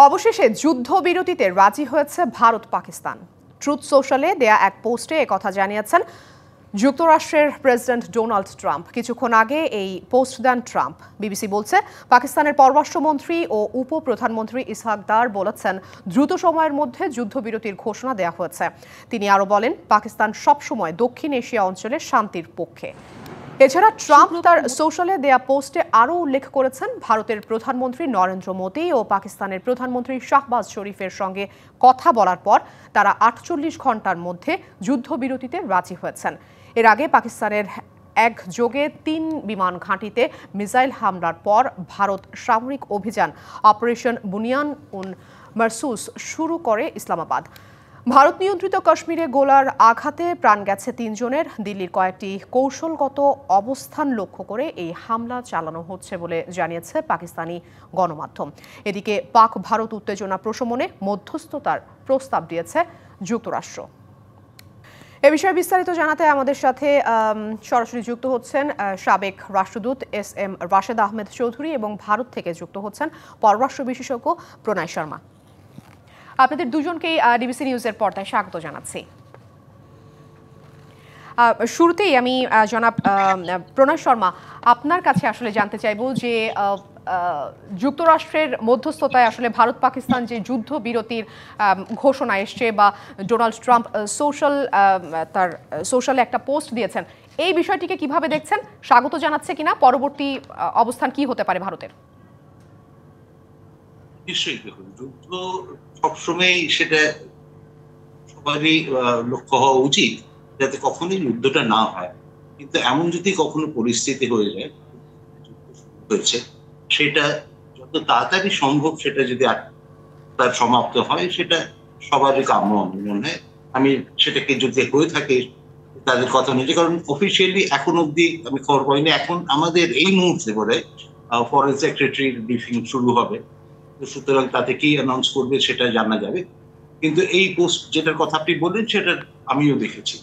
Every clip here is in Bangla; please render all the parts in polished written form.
অবশেষে যুদ্ধবিরতিতে রাজি হয়েছে ভারত পাকিস্তান। ট্রুথ সোশ্যালে দেয়া এক পোস্টে একথা জানিয়েছেন যুক্তরাষ্ট্রের প্রেসিডেন্ট ডোনাল্ড ট্রাম্প। কিছুক্ষণ আগে এই পোস্ট দেন ট্রাম্প। বিবিসি বলছে, পাকিস্তানের পররাষ্ট্রমন্ত্রী ও উপপ্রধানমন্ত্রী ইসহাক দার বলেছেন দ্রুত সময়ের মধ্যে যুদ্ধবিরতির ঘোষণা দেওয়া হয়েছে। তিনি আরও বলেন, পাকিস্তান সবসময় দক্ষিণ এশিয়া অঞ্চলে শান্তির পক্ষে। এছাড়া ট্রাম্প তার সোশ্যালে দেয়া পোস্টে আরও উল্লেখ করেছেন, ভারতের প্রধানমন্ত্রী নরেন্দ্র মোদী ও পাকিস্তানের প্রধানমন্ত্রী শাহবাজ শরীফের সঙ্গে কথা বলার পর তারা 48 ঘন্টার মধ্যে যুদ্ধবিরতিতে রাজি হয়েছেন। এর আগে পাকিস্তানের একযোগে 3 বিমান ঘাঁটিতে মিসাইল হামলার পর ভারত সামরিক অভিযান অপারেশন বুনিয়ান উন মারসুস শুরু করে ইসলামাবাদ। ভারত নিয়ন্ত্রিত কাশ্মীরে গোলার আঘাতে প্রাণ গেছে 3 জনের। দিল্লির কয়েকটি কৌশলগত অবস্থান লক্ষ্য করে এই হামলা চালানো হচ্ছে বলে জানিয়েছে পাকিস্তানি গণমাধ্যম। এদিকে পাক ভারত উত্তেজনা প্রশমনে মধ্যস্থতার প্রস্তাব দিয়েছে যুক্তরাষ্ট্র। এ বিষয়ে বিস্তারিত জানাতে আমাদের সাথে সরাসরি যুক্ত হচ্ছেন সাবেক রাষ্ট্রদূত SM রাশেদ আহমেদ চৌধুরী এবং ভারত থেকে যুক্ত হচ্ছেন পররাষ্ট্র বিশেষজ্ঞ প্রণয় শর্মা। আপনাদের দুজনকেই ডিবিসি নিউজের পর্দায় স্বাগত জানাচ্ছি। শুরুতেই আমি জনাব প্রণয় শর্মা, আপনার কাছে আসলে জানতে চাইব যে যুক্তরাষ্ট্রের মধ্যস্থতায় আসলে ভারত পাকিস্তান যে যুদ্ধ বিরতির ঘোষণা এসছে বা ডোনাল্ড ট্রাম্প তার সোশ্যালে একটা পোস্ট দিয়েছেন, এই বিষয়টিকে কিভাবে দেখছেন? স্বাগত জানাচ্ছে কিনা? পরবর্তী অবস্থান কি হতে পারে ভারতের? নিশ্চয়ই, দেখুন, যুদ্ধ সবসময় সেটা সবারই লক্ষ্য হওয়া উচিত যাতে কখনোই যুদ্ধটা না হয়। কিন্তু এমন যদি কখনো পরিস্থিতি হয়ে যায় হয়েছে, সেটা যত তাড়াতাড়ি সম্ভব সেটা যদি তার সমাপ্ত হয়, সেটা সবারই কাম্য মনে হয়। আমি সেটাকে যদি হয়ে থাকে তাদের কথা অনুযায়ী, কারণ অফিসিয়ালি এখন অব্দি আমি খবর পাইনি। এখন আমাদের এই মুহূর্তে বলে ফরেন সেক্রেটারির ব্রিফিং শুরু হবে, সুতরাং তাতে কি অ্যানাউন্স করবে সেটা জানা যাবে। কিন্তু এই পোস্ট যেটার কথা আপনি বললেন সেটা আমিও দেখেছি।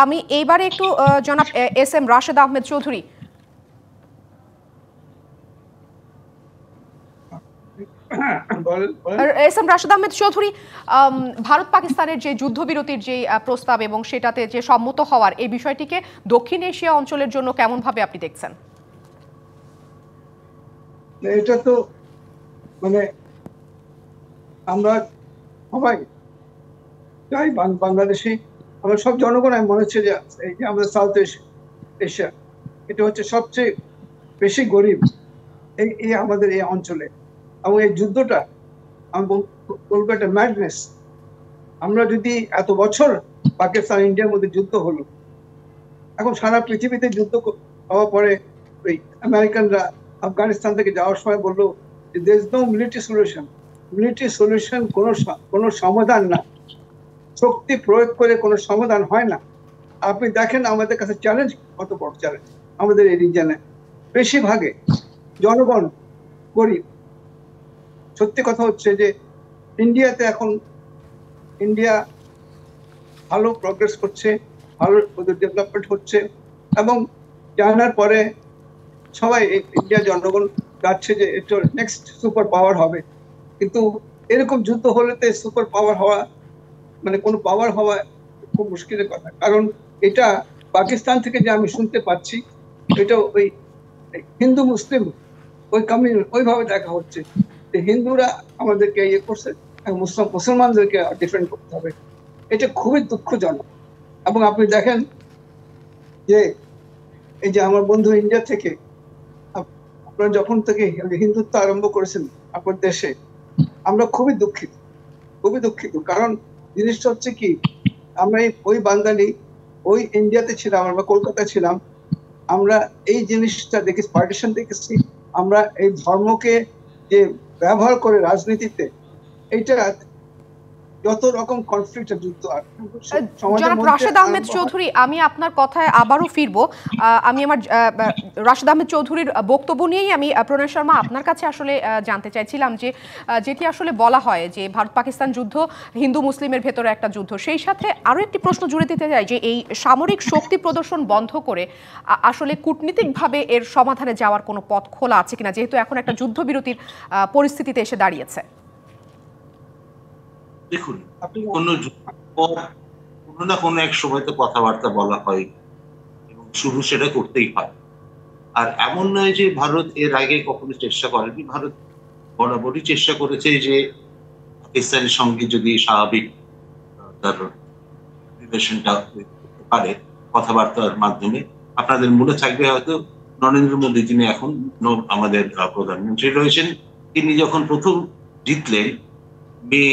আমি এইবারে একটু জনাব SM রাশেদ আহমেদ চৌধুরী, SM রাশেদ আহমেদ চৌধুরী, ভারত পাকিস্তানের যে যুদ্ধবিরতির যে প্রস্তাব এবং সেটাতে যে সম্মত হওয়ার এই বিষয়টিকে দক্ষিণ এশিয়া অঞ্চলের জন্য কেমন ভাবে আপনি দেখছেন? এটা তো মানে আমরা সবাই চাই বাংলাদেশি, আমরা সব জনগণ মনে হচ্ছে যে এই যে আমাদের সাউথ এশিয়া, এটা হচ্ছে সবচেয়ে বেশি গরিব এই আমাদের এই অঞ্চলে। এবং এই যুদ্ধটা আমি বলবো একটা ম্যাডনেস। আমরা যদি এত বছর পাকিস্তান ইন্ডিয়ার মধ্যে যুদ্ধ হলো, এখন সারা পৃথিবীতে যুদ্ধ হওয়ার পরে ওই আমেরিকানরা আফগানিস্তান থেকে যাওয়ার সময় বললো যে there is no military solution. Military solution কোনো সমাধান না, শক্তি প্রয়োগ করে কোনো সমাধান হয় না। আপনি দেখেন আমাদের কাছে চ্যালেঞ্জ কত বড় চ্যালেঞ্জ। আমাদের এই রিজনে বেশিরভাগে জনগণ গরিব। সত্যি কথা হচ্ছে যে ইন্ডিয়াতে এখন ইন্ডিয়া ভালো প্রগ্রেস করছে, ভালো ডেভেলপমেন্ট হচ্ছে, এবং চায়নার পরে সবাই ইন্ডিয়া জনগণ যাচ্ছে যে এটা নেক্সট সুপার পাওয়ার হবে। কিন্তু এরকম যুদ্ধ হলে তো সুপার পাওয়ার হওয়া মানে কোনো পাওয়ার হওয়া খুব মুশকিলের কথা। কারণ এটা পাকিস্তান থেকে যে আমি শুনতে পাচ্ছি, এটা ওই হিন্দু মুসলিম ওই কমিউনিটি ওইভাবে দেখা হচ্ছে যে হিন্দুরা আমাদেরকে ইয়ে করছে, মুসলমানদেরকে ডিফেন্ড করতে হবে। এটা খুবই দুঃখজনক। এবং আপনি দেখেন যে এই যে আমার বন্ধু ইন্ডিয়া থেকে আপনারা যখন থেকে হিন্দুত্ব আরম্ভ করেছেন আপনার দেশে, আমরা খুবই দুঃখিত। কারণ জিনিসটা হচ্ছে কি, আমরা ওই বাঙালি ওই ইন্ডিয়াতে ছিলাম, আমরা কলকাতায় ছিলাম, আমরা এই জিনিসটা দেখেছি, পার্টিশন দেখেছি। আমরা এই ধর্মকে যে ব্যবহার করে রাজনীতিতে, এইটা যত রকম কনফ্লিক্ট যুদ্ধ জনাব রাশেদ আহমেদ চৌধুরী, আমি আপনার কথায় আবারও ফিরবো। আমি আমার রাশেদ আহমেদ চৌধুরীর বক্তব্য নিয়েই আমি প্রণয় শর্মা আপনার কাছে আসলে জানতে চাইছিলাম যে যেটি আসলে বলা হয় যে ভারত পাকিস্তান যুদ্ধ হিন্দু মুসলিমের ভেতরে একটা যুদ্ধ, সেই সাথে আরও একটি প্রশ্ন জুড়ে দিতে চাই যে এই সামরিক শক্তি প্রদর্শন বন্ধ করে আসলে কূটনীতিকভাবে এর সমাধানে যাওয়ার কোনো পথ খোলা আছে কিনা, যেহেতু এখন একটা যুদ্ধবিরতির পরিস্থিতিতে এসে দাঁড়িয়েছে। দেখুন, কোনো না কোনো এক সময় তো কথাবার্তা বলা হয় এবং শুরু সেটা করতেই হয়। আর এমন নয় যে ভারত এর আগে কখনো চেষ্টা করেনি। ভারত বরাবরই চেষ্টা করেছে যে পাকিস্তানের সঙ্গে যদি স্বাভাবিক তার রিলেশনটা করতে পারে কথাবার্তার মাধ্যমে। আপনাদের মনে থাকবে হয়তো নরেন্দ্র মোদী, যিনি এখন আমাদের প্রধানমন্ত্রী রয়েছেন, তিনি যখন প্রথম জিতলেন মে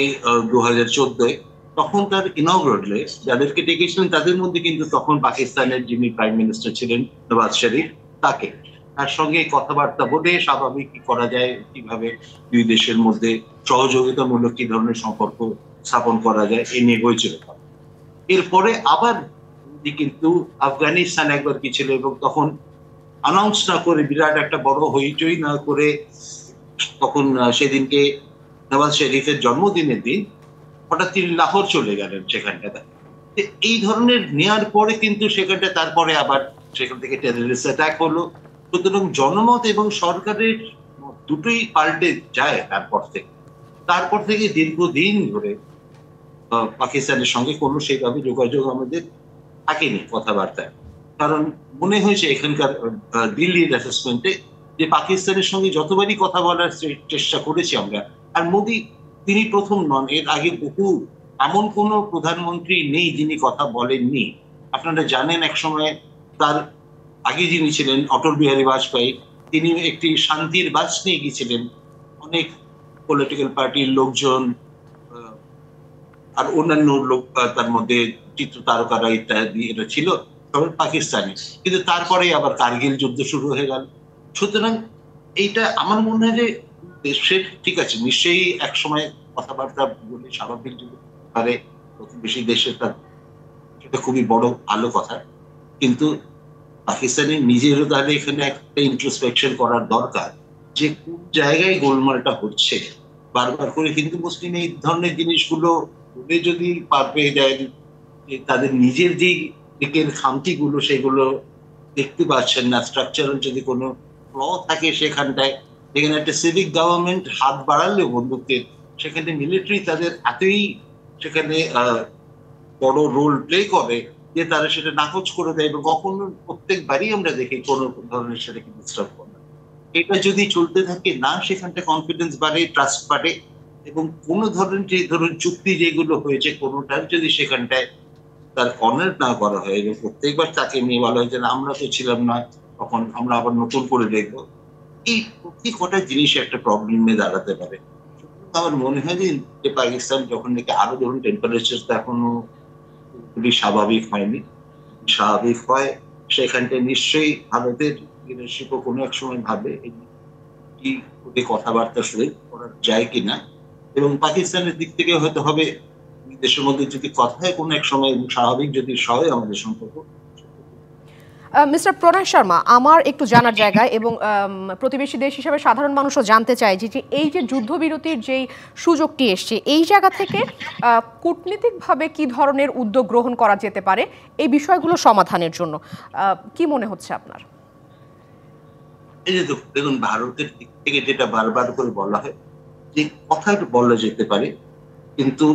2014, তখন তার ইনঅগ্রেটরে যাদেরকে ডেকেছিলেন তাদের মধ্যে কিন্তু তখন পাকিস্তানের যিনি প্রাইম মিনিস্টার ছিলেন নওয়াজ শরীফ, তাকে তার সঙ্গে কথাবার্তা বলে স্বাভাবিক কি করা যায়, কিভাবে দুই দেশের মধ্যে সহযোগিতামূলক কি ধরনের সম্পর্ক স্থাপন করা যায়, এই নিয়ে হয়েছিল। এরপরে আবার কিন্তু আফগানিস্তান একবার কি ছিল, এবং তখন অ্যানাউন্স না করে বিরাট একটা বড় হইচই না করে তখন সেদিনকে নওয়াজ শরীফের জন্মদিনের দিন হঠাৎ তিনি লাহোর চলে গেলেন সেখানটাতে। এই ধরনের নেওয়ার পরে কিন্তু সেখানটা তারপরে আবার সেখান থেকে টেররিস্ট অ্যাটাক হলো। সুতরাং জনমত এবং সরকারের দুটোই পাল্টে যায়। তারপর থেকে দীর্ঘদিন ধরে পাকিস্তানের সঙ্গে কোনো সেইভাবে যোগাযোগ আমাদের থাকেনি কথাবার্তায়। কারণ মনে হয়েছে এখানকার দিল্লির অ্যাসেসমেন্টে যে পাকিস্তানের সঙ্গে যতবারই কথা বলার চেষ্টা করেছি আমরা, আর মোদী তিনি প্রথম নন, এর আগে বহু এমন কোনো প্রধানমন্ত্রী নেই যিনি কথা বলেননি। আপনারা জানেন এক সময় তার আগে যিনি ছিলেন অটল বিহারী বাজপেয়ী, তিনি একটি শান্তির বাস নিয়ে গিয়েছিলেন। অনেক পলিটিক্যাল পার্টির লোকজন আর অন্যান্য লোক, তার মধ্যে চিত্র তারকারা ইত্যাদি, এটা ছিল সবাই পাকিস্তানি। কিন্তু তারপরে আবার কার্গিল যুদ্ধ শুরু হয়ে গেল। সুতরাং এইটা আমার মনে হয় যে দেশের, ঠিক আছে নিশ্চয়ই এক সময় কথাবার্তা বলে স্বাভাবিক যদি পারে প্রতিবেশী দেশের, তার সেটা খুবই বড় ভালো কথা। কিন্তু পাকিস্তানের নিজেরও তাহলে এখানে একটা ইন্ট্রোস্পেকশন করার দরকার যে কোন জায়গায় গোলমালটা হচ্ছে। বারবার করে হিন্দু মুসলিম এই ধরনের জিনিসগুলো বলে যদি পার পেয়ে যায় যে তাদের নিজের যে দিকের খামতিগুলো সেগুলো দেখতে পাচ্ছেন না, স্ট্রাকচারাল যদি কোনো ফ্ল থাকে সেখানটায়, যেখানে একটা সিভিক গভর্নমেন্ট হাত বাড়ালে বন্দুকের, সেখানে মিলিটারি তাদের এতই সেখানে বড় রোল প্লে করে যে তারা সেটা নাকচ করে দেয়, এবং কখনো প্রত্যেকবারই আমরা দেখি কোনো ধরনের সেটাকে ডিস্টার্ব করে। এটা যদি চলতে থাকে না, সেখানটা কনফিডেন্স বাড়ে, ট্রাস্ট বাড়ে, এবং কোনো ধরনের যে ধরুন চুক্তি যেগুলো হয়েছে কোনোটার যদি সেখানটায় তার অনার না করা হয়, এবং প্রত্যেকবার তাকে নিয়ে বলা হয় যে আমরা তো ছিলাম না তখন, আমরা আবার নতুন করে দেখবো, এই প্রত্যেক কটা জিনিস একটা প্রবলেমে দাঁড়াতে পারে। আমার মনে হয় যে পাকিস্তান যখন নাকি আরো ধরুন টেম্পারেচার এখনো খুবই স্বাভাবিক হয়নি, স্বাভাবিক হয় সেখানটায় নিশ্চয়ই ভারতের লিডারশিপও কোনো এক সময় ভাবে কি কথাবার্তা শুরু করা যায় কিনা, এবং পাকিস্তানের দিক থেকে হয়তো হবে দেশের মধ্যে যদি কথা হয় কোনো এক সময় এবং স্বাভাবিক যদি হয় আমাদের সম্পর্ক। মিস্টার প্রণয় শর্মা, আমার একটু জানার জায়গা এবং প্রতিবেশী দেশ হিসেবে সাধারণ মানুষও জানতে চায় যে এই যে যুদ্ধবিরতির যেই সুযোগটি এসছে, এই জায়গা থেকে কূটনীতিকভাবে কি ধরনের উদ্যোগ গ্রহণ করা যেতে পারে এই বিষয়গুলো সমাধানের জন্য, কি মনে হচ্ছে আপনার? এই যে দেখুন, ভারতের দিক থেকে যেটা বারবার করে বলা হয় যে কথা বলা যেতে পারে, কিন্তু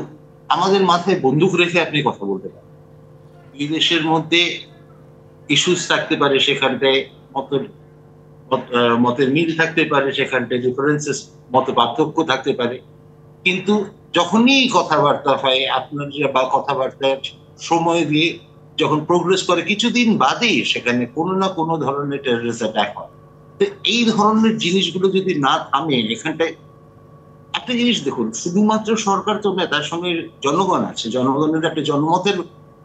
আমাদের মাথায় বন্দুক রেখে আপনি কথা বলতে পারেন। দুই দেশের মধ্যে ইস্যুস থাকতে পারে, সেখানটায় মতের মিল থাকতে পারে, সেখানটায় ডিফারেন্সেস মত পার্থক্য থাকতে পারে, কিন্তু যখনই কথাবার্তা হয় আপনার বা কথাবার্তার সময় দিয়ে যখন প্রোগ্রেস করে কিছুদিন বাদেই সেখানে কোনো না কোনো ধরনের টেররিস্ট অ্যাটাক হয়। তো এই ধরনের জিনিসগুলো যদি না থামে এখানটায়, একটা জিনিস দেখুন, শুধুমাত্র সরকার তো নয়, তার সঙ্গে জনগণ আছে, জনগণের একটা জনমতের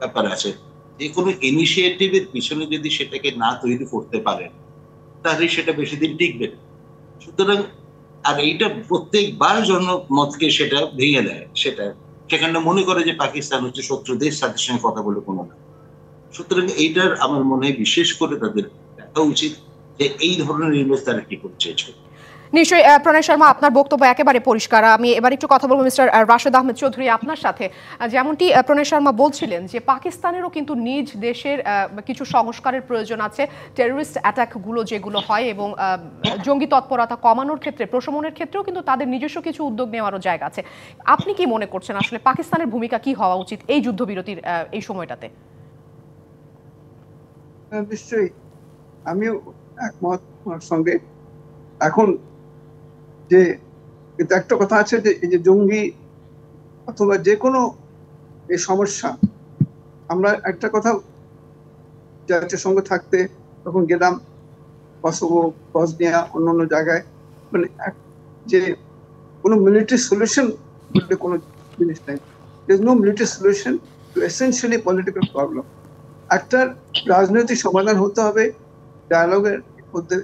ব্যাপার আছে। যে কোনো ইনিশিয়েটিভের পিছনে যদি সেটাকে না তৈরি করতে পারেন তাহলে সেটা বেশি দিন টিকবে না। সুতরাং আর এইটা প্রত্যেকবার জনমতকে সেটা ভেঙে দেয়, সেখানে মনে করে যে পাকিস্তান হচ্ছে শত্রু দেশ, তাদের সঙ্গে কথা বলে কোনো না। সুতরাং এইটার আমার মনে হয় বিশেষ করে তাদের দেখা উচিত যে এই ধরনের নির্দেশ তারা কি করতে চেয়েছে। নিশ্চয়ই প্রণয় শর্মা, আপনার বক্তব্য একেবারে পরিষ্কার। আমি এবার একটু কথা বলবো মিস্টার রাশেদ আহমেদ চৌধুরী আপনার সাথে। যেমনটি প্রণয় শর্মা বলছিলেন যে পাকিস্তানেরও কিন্তু নিজ দেশের কিছু সংস্কারের প্রয়োজন আছে। টেররিস্ট অ্যাটাকগুলো যেগুলো হয় এবং জঙ্গি তৎপরতা কমানোর ক্ষেত্রে, প্রশমনের ক্ষেত্রেও কিন্তু তাদের নিজস্ব কিছু উদ্যোগ নেওয়ারও জায়গা আছে। আপনি কি মনে করছেন আসলে পাকিস্তানের ভূমিকা কি হওয়া উচিত এই যুদ্ধবিরতির এই সময়টাতে? নিশ্চয়ই আমিও একমত ওনার সঙ্গে। এখন যে কিন্তু একটা কথা আছে যে এই যে জঙ্গি অথবা যে কোনো এই সমস্যা, আমরা একটা কথা জাতীয় সঙ্গে থাকতে তখন গেলাম কসোভো, বসনিয়া, অন্যান্য জায়গায়, মানে যে কোনো মিলিটারি সলিউশন বলতে কোনো জিনিস নেই। There is no military solution to essentially political problem. একটা রাজনৈতিক সমাধান হতে হবে ডায়ালগের মধ্যে,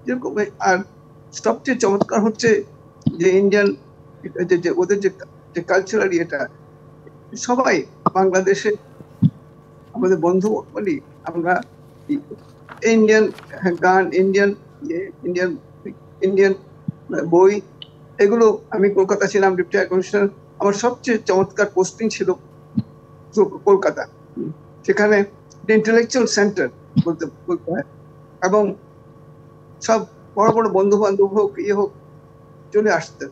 যেরকম। আর সবচেয়ে চমৎকার হচ্ছে যে ইন্ডিয়ান যে ওদের যে কালচারাল ইয়েটা, সবাই বাংলাদেশে আমাদের বন্ধু বলি আমরা, ইন্ডিয়ান গান, ইন্ডিয়ান ইন্ডিয়ান ইন্ডিয়ান বই, এগুলো। আমি কলকাতা ছিলাম ডিপ্টি হাই কমিশনার, আমার সবচেয়ে চমৎকার পোস্টিং ছিল কলকাতা। সেখানে ইন্টেলেকচুয়াল সেন্টার বলতে হয়, এবং সব বড় বড় বন্ধু বান্ধব হোক হোক চলে আসতেন।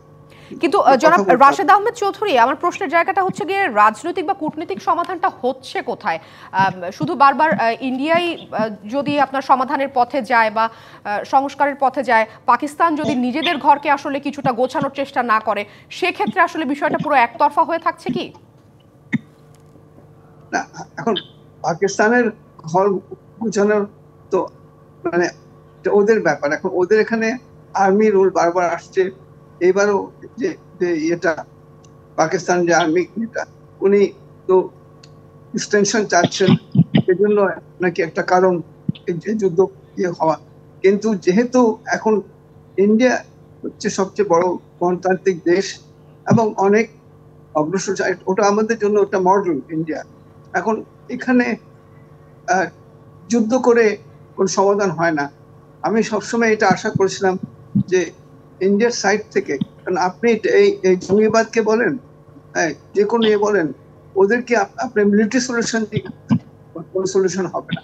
কিন্তু জনাব রাশেদ আহমেদ চৌধুরী, আমার প্রশ্নের জায়গাটা হচ্ছে গিয়ে রাজনৈতিক বা কূটনৈতিক সমাধানটা হচ্ছে কোথায়? শুধু বারবার ইন্ডিয়াই যদি আপনার সমাধানের পথে যায় বা সংস্কারের পথে যায়, পাকিস্তান যদি নিজেদের ঘরকে আসলে কিছুটা গোছানোর চেষ্টা না করে, সেক্ষেত্রে আসলে বিষয়টা পুরো একতরফা হয়ে থাকছে কি? না, এখন পাকিস্তানের ঘর গোছানোর তো মানে ওদের ব্যাপার। এখন ওদের এখানে আর্মি রুল বারবার আসছে। এবারও যে এটা পাকিস্তান যে আর্মি, এটা উনি তো এক্সটেনশন চাচ্ছেন, এজন্য নাকি একটা কারণ যুদ্ধ হওয়া। কিন্তু যেহেতু এখন ইন্ডিয়া হচ্ছে সবচেয়ে বড় গণতান্ত্রিক দেশ এবং অনেক অগ্রসর, ওটা আমাদের জন্য একটা মডেল ইন্ডিয়া। এখন এখানে যুদ্ধ করে কোন সমাধান হয় না। আমি সবসময় এটা আশা করেছিলাম যে ইন্ডিয়ার সাইড থেকে, কারণ আপনি এই জঙ্গিবাদকে বলেন, যে কোনো বলেন, ওদেরকে আপনি মিলিটারি সলিউশন দিয়ে কোনো সলিউশন হবে না।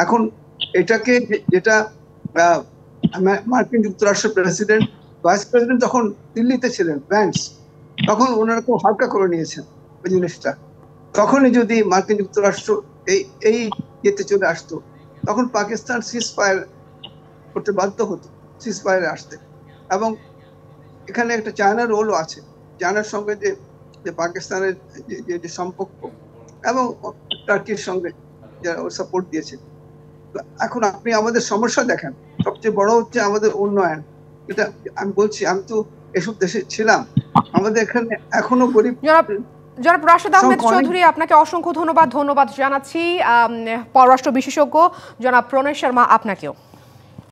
এখন এটাকে যেটা মার্কিন যুক্তরাষ্ট্রের প্রেসিডেন্ট, ভাইস প্রেসিডেন্ট যখন দিল্লিতে ছিলেন ভ্যান্স, তখন ওনারা খুব হালকা করে নিয়েছেন ওই জিনিসটা। তখনই যদি মার্কিন যুক্তরাষ্ট্র এই ইয়েতে চলে আসতো, তখন পাকিস্তান সিজ ফায়ার করতে বাধ্য হতো, সিজ ফায়ারে আসতে। এবং এখানে একটা চায়নার রোলও আছে, চায়নার সঙ্গে যে পাকিস্তানের যে সম্পর্ক এবং টার্কির সঙ্গে যারা সাপোর্ট দিয়েছে। এখন আপনি আমাদের সমস্যা দেখেন, সবচেয়ে বড় হচ্ছে আমাদের উন্নয়ন। এটা আমি বলছি, আমি তো এসব দেশে ছিলাম, আমাদের এখানে এখনো গরিব। জনাব রাশেদ আহমেদ চৌধুরী, আপনাকে অসংখ্য ধন্যবাদ জানাচ্ছি। পররাষ্ট্র বিশেষজ্ঞ জনাব প্রণয় শর্মা, আপনাকেও।